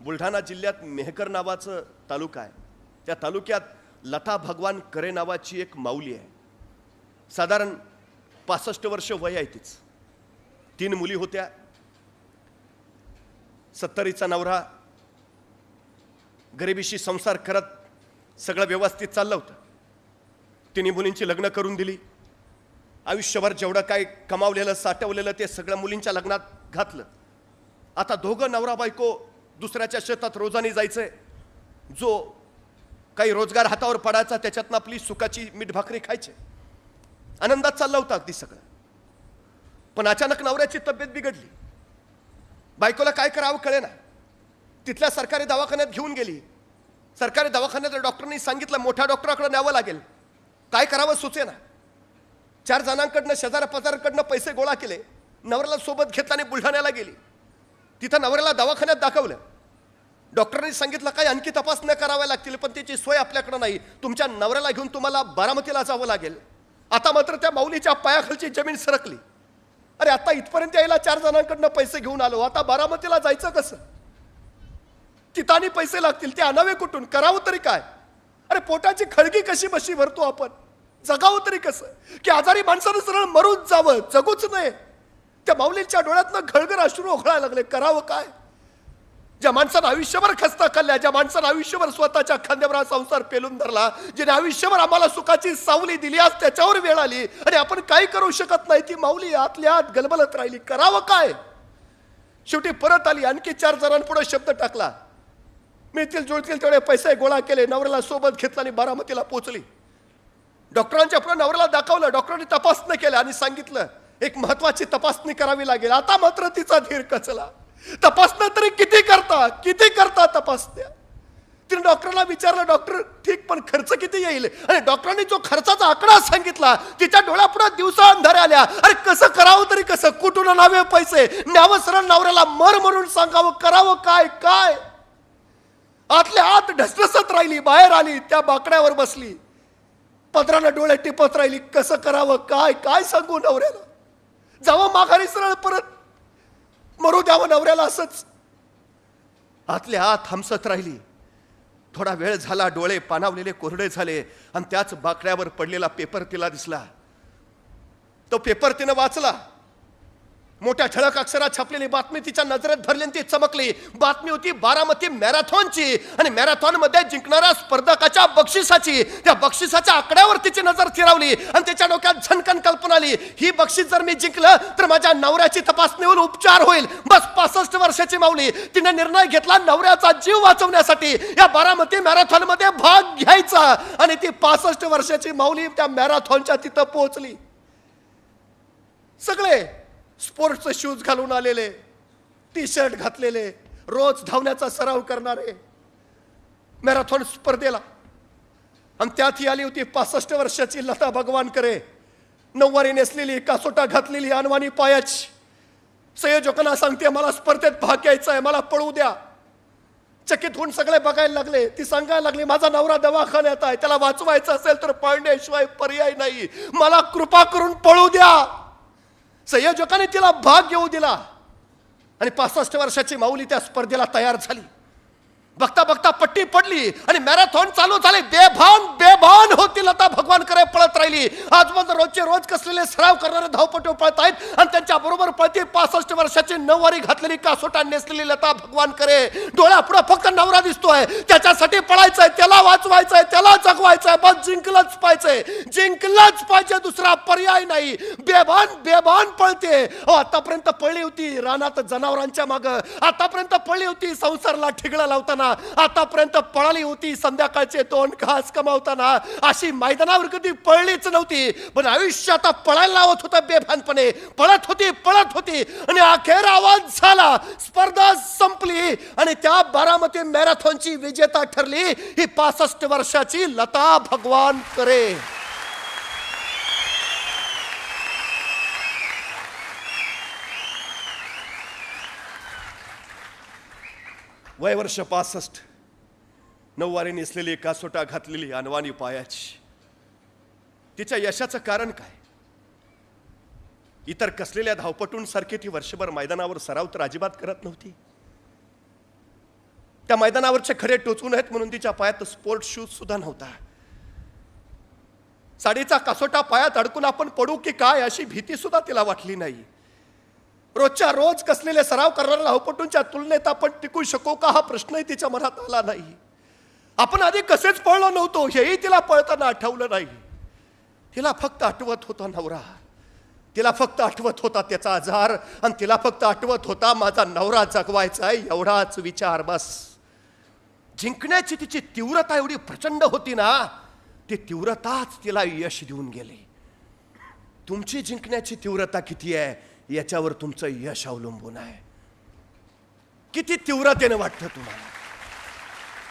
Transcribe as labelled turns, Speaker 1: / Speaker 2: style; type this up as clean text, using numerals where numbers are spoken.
Speaker 1: बुलढाणा जिल्ह्यात मेहकर नावाचं तालुका आहे. त्या तालुक्यात लता भगवान करे नावाची एक माऊली आहे. साधारण 65 वर्ष वय आहे तिचं. 3 मुली होत्या. 70चा नवरा. गरिबीशी संसार करत सगळं व्यवस्थित चाललं होतं. 3 मुलींची लग्न करून दिली. आयुष्यभर जेवढं काय कमावलेलं साठवलेलं ते सगळं मुलींच्या लग्नात घातलं. आता दोघं नवरा बायको दुसऱ्याच्या शेतात रोजानी जायचंय. जो काही रोजगार हातावर पडायचा त्याच्यातनं आपली सुखाची मीठ भाकरी खायची. आनंदात चाललं होतं अगदी सगळं. पण अचानक नवऱ्याची तब्येत बिघडली. बायकोला काय करावं कळेना. तिथल्या सरकारी दवाखान्यात घेऊन गेली. सरकारी दवाखान्यात डॉक्टरनी सांगितलं मोठ्या डॉक्टराकडे न्यावं लागेल. काय करावं सुचेना. 4 जणांकडनं शेजाऱ्या पाजाराकडनं पैसे गोळा केले. नवऱ्याला सोबत घेतला आणि बुलढाण्याला गेली. तिथं नवऱ्याला दवाखान्यात दाखवलं. डॉक्टरांनी सांगितलं काय आणखी तपासण्या कराव्या लागतील पण त्याची सोय आपल्याकडे नाही. तुमच्या नवऱ्याला घेऊन तुम्हाला बारामतीला जावं लागेल. आता मात्र त्या माऊलीच्या पायाखालची जमीन सरकली. अरे आता इथपर्यंत यायला 4 जणांकडनं पैसे घेऊन आलो. आता बारामतीला जायचं कसं. तिथं आणि पैसे लागतील ते आणावे कुठून. करावं तरी काय. अरे पोटाची खळगी कशी बशी भरतो आपण. जगावं तरी कसं की आजारी माणसानं सरळ मरून जावं जगूच नये. त्या माऊलींच्या डोळ्यातनं घळघळ अश्रू ओघळायला लागले. करावं काय. ज्या माणसानं आयुष्यभर खस्ता खाल्ल्या, ज्या माणसानं आयुष्यभर स्वतःच्या खांद्यावर हा संसार पेलून धरला, ज्याने आयुष्यभर आम्हाला सुखाची सावली दिली, आज त्याच्यावर वेळ आली आणि आपण काही करू शकत नाही. ती माऊली आतल्या आत गलबलत राहिली. करावं काय. शेवटी परत आली. आणखी 4 जणांपुढे शब्द टाकला. मिळतील जुळतील तेवढे पैसे गोळा केले. नवऱ्याला सोबत घेतला आणि बारामतीला पोहोचली. डॉक्टरांच्या पुढे नवऱ्याला दाखवलं. डॉक्टरांनी तपासणी केल्या आणि सांगितलं एक महत्वाची तपासणी करावी लागेल. आता मात्र तिचा धीर कचला. तपासणं तरी किती करता तपासण्या. तिने डॉक्टरला विचारलं डॉक्टर ठीक पण खर्च किती येईल. आणि डॉक्टरांनी जो खर्चाचा आकडा सांगितला तिच्या डोळ्यापुढे दिवसा अंधाऱ्या आल्या. अरे कसं करावं तरी कसं. कुठून आणावे पैसे. न्यावं सरळ नवऱ्याला मर म्हणून सांगावं. करावं काय. काय आतल्या आत ढसढसत राहिली. बाहेर आली. त्या बाकड्यावर बसली. पदरानं डोळे टिपत राहिली. कसं करावं काय. काय सांगू नवऱ्याला. जावं माघारी सरळ परत मरू द्यावं नवऱ्याला असंच. आतल्या आत हमसत राहिली. थोडा वेळ झाला. डोळे पाणावलेले कोरडे झाले आणि त्याच बाकड्यावर पडलेला पेपर तिला दिसला. तो पेपर तिनं वाचला. मोठ्या ठळक अक्षरात छापलेली बातमी तिच्या नजरेत भरली आणि ती चमकली. बातमी होती बारामती मॅरेथॉनची आणि मॅरेथॉन मध्ये जिंकणाऱ्या स्पर्धकाच्या बक्षिसाची. त्या बक्षिसाच्या आकड्यावर तिची नजर फिरवली आणि त्याच्या डोक्यात झणकन कल्पना आली. ही बक्षीस जर मी जिंकलं तर माझ्या नवऱ्याची तपासणी होऊन उपचार होईल. बस 65 वर्षाची माऊली तिने निर्णय घेतला नवऱ्याचा जीव वाचवण्यासाठी या बारामती मॅरेथॉन मध्ये भाग घ्यायचा. आणि ती 65 वर्षाची माऊली त्या मॅरेथॉनच्या तिथं पोहोचली. सगळे स्पोर्ट्सचे शूज घालून आलेले, टी-शर्ट घातलेले, रोज धावण्याचा सराव करणारे मॅरेथॉन स्पर्धेला. आणि त्यात ही आली होती 65 वर्षाची लता भगवान करे. नऊवारी नेसलेली, कासोटा घातलेली, अनवाणी पायाची. संयोजकांना सांगते मला स्पर्धेत भाग घ्यायचा आहे, मला पळू द्या. चकित होऊन सगळे बघायला लागले. ती सांगायला लागली माझा नवरा दवाखान्यात आहे, त्याला वाचवायचं असेल तर पळण्याशिवाय पर्याय नाही, मला कृपा करून पळू द्या. संयोजकाने तिला भाग घेऊ दिला आणि 65 वर्षाची माऊली त्या स्पर्धेला तयार झाली. बघता बघता पट्टी पडली आणि मॅरेथॉन चालू झाले. बेभान होती लता भगवान करे पळत राहिली. आजपर्यंत रोजचे रोज कसलेले सराव करणारे धावपटू पळत आहेत आणि त्यांच्या बरोबर पळती 65 वर्षाची नऊवारी घातलेली, कासोटा नेसलेली लता भगवान करे. डोळ्यापुढे फक्त नवरा दिसतोय. त्याच्यासाठी पळायचंय, त्याला वाचवायचंय, त्याला जगवायचंय. बस जिंकलंच पाहिजे. दुसरा पर्याय नाही. बेभान पळते. आतापर्यंत पळली होती रानात जनावरांच्या माग. आतापर्यंत पळली होती संसारला ठिगळा लावताना. आतापर्यंत पळाली होती संध्याकाळचे 2 घास कमावताना. अशी मैदानावर कधी पळलीच नव्हती. पण आयुष्य आता पळायला लावत होतं बेभानपणे. पळत होती आणि अखेर आवाज झाला. स्पर्धा संपली आणि त्या बारामती मॅरेथॉनची विजेता ठरली ही 65 वर्षाची लता भगवान करे. वय वर्ष 65. नऊवारी नेसलेली, कासोटा घातलेली, अनवाणी पायाची. तिच्या यशाचं कारण काय. इतर कसलेल्या धावपटूंसारखी ती वर्षभर मैदानावर सराव तर अजिबात करत नव्हती. त्या मैदानावरचे खडे टोचून आहेत म्हणून तिच्या पायात स्पोर्ट शूज सुद्धा नव्हता. साडीचा कासोटा पायात अडकून आपण पडू की काय अशी भीती सुद्धा तिला वाटली नाही. रोजच्या रोज कसलेले सराव करणाऱ्या धावपटूंच्या तुलनेत आपण टिकू शकू का हा प्रश्नही तिच्या मनात आला नाही. आपण आधी कसेच पळलो नव्हतो हेही तिला पळताना आठवलं नाही. तिला फक्त आठवत होता नवरा, तिला फक्त आठवत होता त्याचा आजार, आणि तिला फक्त आठवत होता माझा नवरा जगवायचा आहे एवढाच विचार बस. जिंकण्याची तिची तीव्रता एवढी प्रचंड होती ना, ती तीव्रताच तिला यश देऊन गेली. तुमची जिंकण्याची तीव्रता किती आहे याच्यावर तुमचं यश अवलंबून आहे. किती तीव्रतेने वाटतं तुम्हाला.